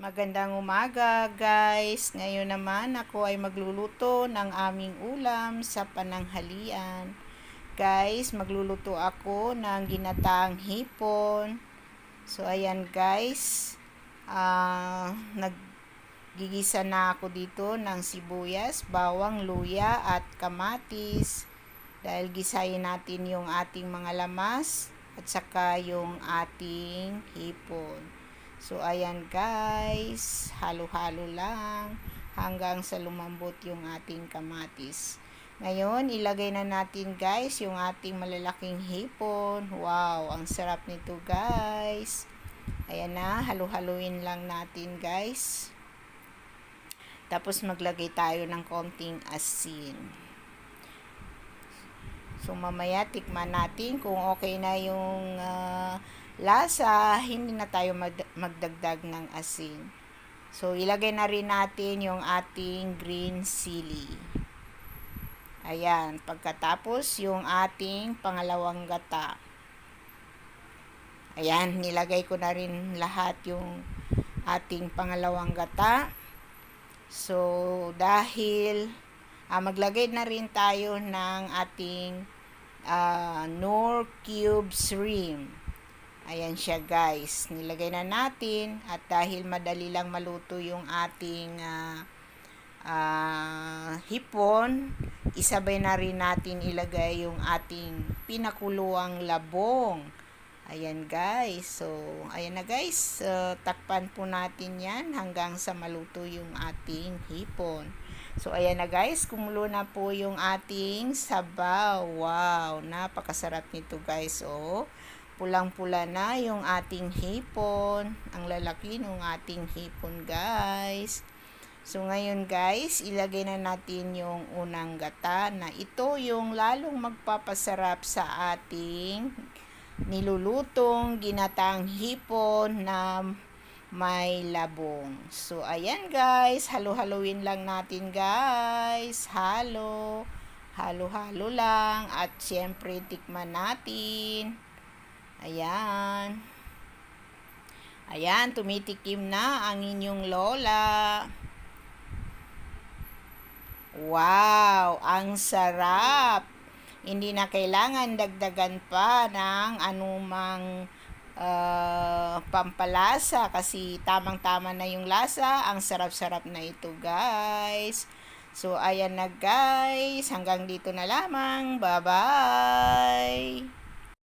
Magandang umaga guys. Ngayon naman ako ay magluluto ng aming ulam sa pananghalian. Guys, magluluto ako ng ginataang hipon. So ayan guys. Naggigisa na ako dito ng sibuyas, bawang, luya at kamatis. Dahil gisayin natin yung ating mga lamas at saka yung ating hipon. So, ayan guys, halo-halo lang hanggang sa lumambot yung ating kamatis. Ngayon, ilagay na natin guys yung ating malalaking hipon. Wow, ang sarap nito guys. Ayan na, halo-haluin lang natin guys. Tapos maglagay tayo ng konting asin. So, mamaya tikman natin kung okay na yung lasa, hindi na tayo magdagdag ng asin. So, ilagay na rin natin yung ating green chili. Ayan, pagkatapos yung ating pangalawang gata. Ayan, nilagay ko na rin lahat yung ating pangalawang gata. So, dahil maglagay na rin tayo ng ating Knorr cube shrimp. Ayan siya guys. Nilagay na natin at dahil madali lang maluto yung ating hipon, isabay na rin natin ilagay yung ating pinakuluang labong. Ayan guys. So, ayan na guys. Takpan po natin yan hanggang sa maluto yung ating hipon. So, ayan na guys. Kumulo na po yung ating sabaw. Wow! Napakasarap nito guys. Oh, pulang-pula na yung ating hipon. Ang lalaki ng ating hipon guys. So, ngayon guys, ilagay na natin yung unang gata na ito yung lalong magpapasarap sa ating nilulutong ginataang hipon na may labong. So, ayan guys, halo-haluin lang natin guys. Halo-halo lang at syempre tikman natin. Ayan. Ayan, tumitikim na ang inyong lola. Wow, ang sarap! Hindi na kailangan dagdagan pa ng anumang pampalasa kasi tamang-tama na yung lasa. Ang sarap-sarap na ito guys. So, ayan na guys. Hanggang dito na lamang. Bye-bye!